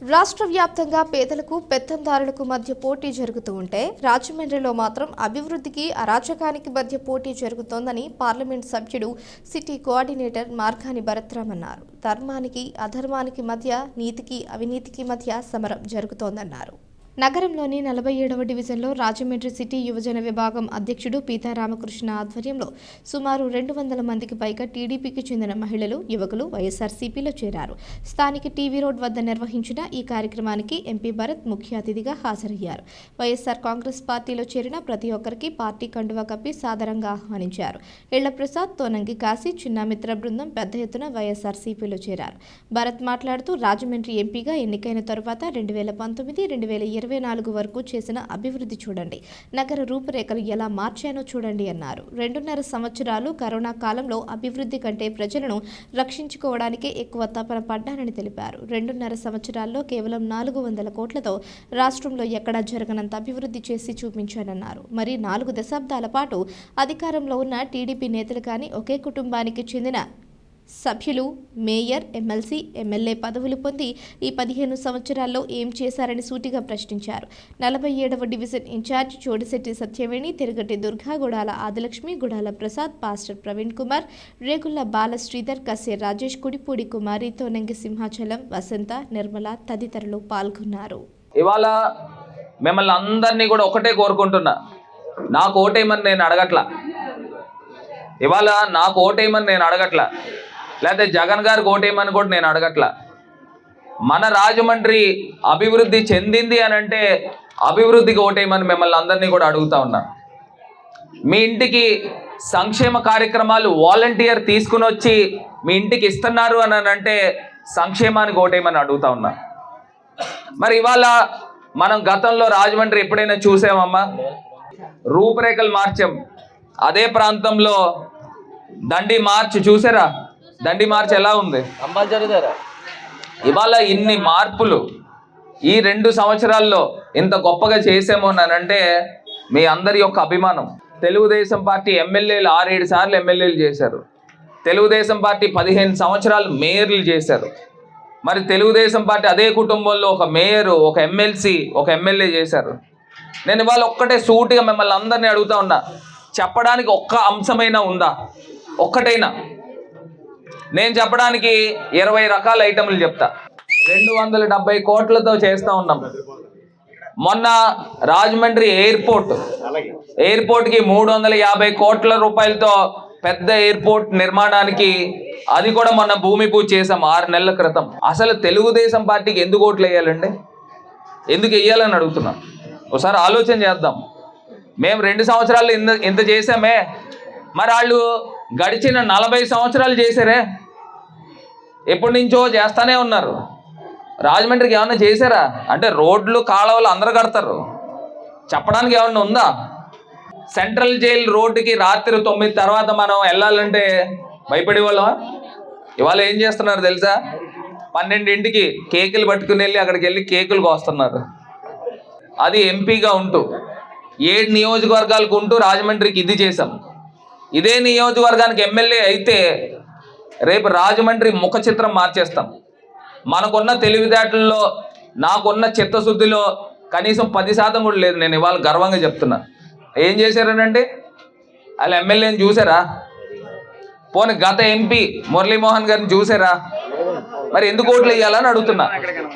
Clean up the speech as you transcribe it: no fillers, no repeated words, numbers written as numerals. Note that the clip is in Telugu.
రాష్ట్ర వ్యాప్తంగా పేదలకు పెత్తందారులకు మధ్య పోటీ జరుగుతూ ఉంటే రాజమండ్రిలో మాత్రం అభివృద్ధికి అరాచకానికి మధ్య పోటీ జరుగుతోందని పార్లమెంట్ సభ్యుడు సిటీ కోఆర్డినేటర్ మార్గాని భరత్రామ్ అన్నారు. ధర్మానికి అధర్మానికి మధ్య, నీతికి అవినీతికి మధ్య సమరం జరుగుతోందన్నారు. నగరంలోని 47వ డివిజన్లో రాజమండ్రి సిటీ యువజన విభాగం అధ్యక్షుడు పీతా రామకృష్ణ ఆధ్వర్యంలో సుమారు 200 మందికి పైగా టీడీపీకి చెందిన మహిళలు, యువకులు వైఎస్ఆర్సీపీలో చేరారు. స్థానిక టీవీ రోడ్ వద్ద నిర్వహించిన ఈ కార్యక్రమానికి ఎంపీ భరత్ ముఖ్య అతిథిగా హాజరయ్యారు. వైఎస్ఆర్ కాంగ్రెస్ పార్టీలో చేరిన ప్రతి ఒక్కరికి పార్టీ కండువా కప్పి సాదరంగా ఆహ్వానించారు. ఇళ్ల ప్రసాద్, తోనంగి కాశీ, చిన్నామిత్ర బృందం పెద్ద ఎత్తున వైఎస్ఆర్సీపీలో చేరారు. భరత్ మాట్లాడుతూ రాజమండ్రి ఎంపీగా ఎన్నికైన తరువాత 2019-2024 వరకు చేసిన అభివృద్ధి చూడండి, నగర రూపురేఖలు ఎలా మార్చానో చూడండి అన్నారు. 2.5 సంవత్సరాలు కరోనా కాలంలో అభివృద్ధి కంటే ప్రజలను రక్షించుకోవడానికే ఎక్కువ తపన పడ్డానని తెలిపారు. 2.5 సంవత్సరాల్లో కేవలం 400 కోట్లతో రాష్ట్రంలో ఎక్కడా జరగనంత అభివృద్ధి చేసి చూపించానన్నారు. మరి 4 దశాబ్దాల పాటు అధికారంలో ఉన్న టీడీపీ నేతలు కానీ ఒకే కుటుంబానికి చెందిన సభ్యులు మేయర్, ఎమ్మెల్సీ, ఎమ్మెల్యే పదవులు పొంది ఈ 15 సంవత్సరాల్లో ఏం చేశారని సూటిగా ప్రశ్నించారు. 47వ division incharge Chodisetti Satyaveni, Tirugati Durga, Gudala Adilakshmi, Gudala Prasad, pastor Praveen Kumar, Regulla Bala Sridhar, Kase Rajesh, Kudipudi Kumari, Tonangi Simhachalam, Vasantha, Nirmala తదితరులు పాల్గొన్నారు. ఇవాళ మిమ్మల్ని అందరినీ కూడా ఒకటే కోరుకుంటున్నా, నాకు ఓటేయమని నేను అడగట్లా. ఇవాళ నాకు ఓటేయమని నేను అడగట్లా, లేకపోతే జగన్ గారికి ఓటేయమని కూడా నేను అడగట్లా. మన రాజమండ్రి అభివృద్ధి చెందింది అని అంటే అభివృద్ధికి ఓటేయమని మిమ్మల్ని అందరినీ కూడా అడుగుతా ఉన్నా. మీ ఇంటికి సంక్షేమ కార్యక్రమాలు వాలంటీర్ తీసుకుని వచ్చి మీ ఇంటికి ఇస్తున్నారు అని అంటే సంక్షేమానికి ఓటేయమని అడుగుతా ఉన్నా. మరి ఇవాళ మనం గతంలో రాజమండ్రి ఎప్పుడైనా చూసామమ్మా? రూపురేఖలు మార్చాం. అదే ప్రాంతంలో దండి మార్చ్ చూసారా? దండి మార్చ్ ఎలా ఉంది? ఇవాళ ఇన్ని మార్పులు ఈ 2 సంవత్సరాల్లో ఇంత గొప్పగా చేసాము అని అంటే మీ అందరి యొక్క అభిమానం. తెలుగుదేశం పార్టీ ఎమ్మెల్యేలు 6-7 సార్లు ఎమ్మెల్యేలు చేశారు. తెలుగుదేశం పార్టీ 15 సంవత్సరాలు మేయర్లు చేశారు. మరి తెలుగుదేశం పార్టీ అదే కుటుంబంలో ఒక మేయరు, ఒక ఎమ్మెల్సీ, ఒక ఎమ్మెల్యే చేశారు. నేను ఇవాళ ఒక్కటే సూటిగా మిమ్మల్ని అందరినీ అడుగుతా ఉన్నా, చెప్పడానికి ఒక్క అంశమైనా ఉందా? ఒక్కటైనా. నేను చెప్పడానికి 20 రకాల ఐటెంలు చెప్తా. 270 కోట్లతో చేస్తూ ఉన్నాం. మొన్న రాజమండ్రి ఎయిర్పోర్ట్కి 350 కోట్ల రూపాయలతో పెద్ద ఎయిర్పోర్ట్ నిర్మాణానికి అది కూడా మొన్న భూమి పూజ చేసాం 6 నెలల క్రితం. అసలు తెలుగుదేశం పార్టీకి ఎందుకు ఓట్లు వేయాలండి? ఎందుకు వేయాలని అడుగుతున్నా. ఒకసారి ఆలోచన చేద్దాం. మేము 2 సంవత్సరాలు ఇంత చేసామే, మరి వాళ్ళు గడిచిన 40 సంవత్సరాలు చేశారే, ఎప్పటి నుంచో చేస్తానే ఉన్నారు. రాజమండ్రికి ఏమన్నా చేశారా? అంటే రోడ్లు, కాలువలు అందరూ కడతారు, చెప్పడానికి ఏమన్నా ఉందా? సెంట్రల్ జైల్ రోడ్డుకి రాత్రి 9 తర్వాత మనం వెళ్ళాలంటే భయపడే వాళ్ళం. ఇవాళ ఏం చేస్తున్నారు తెలుసా? 12ంటికి కేకులు పట్టుకుని వెళ్ళి అక్కడికి వెళ్ళి కేకులు కోస్తున్నారు. అది ఎంపీగా ఉంటూ 7 నియోజకవర్గాలకు ఉంటూ రాజమండ్రికి ఇది చేశాం. ఇదే నియోజకవర్గానికి ఎమ్మెల్యే అయితే రేపు రాజమండ్రి ముఖ చిత్రం మార్చేస్తాం. మనకున్న తెలివితేటల్లో, నాకున్న చిత్తశుద్ధిలో కనీసం 10% కూడా లేదు. నేను ఇవాళ గర్వంగా చెప్తున్నా. ఏం చేశారనంటే వాళ్ళు ఎమ్మెల్యేని చూసారా? పోనీ గత ఎంపీ మురళీమోహన్ గారిని చూసారా? మరి ఎందుకు ఓట్లు వేయాలని అడుగుతున్నా.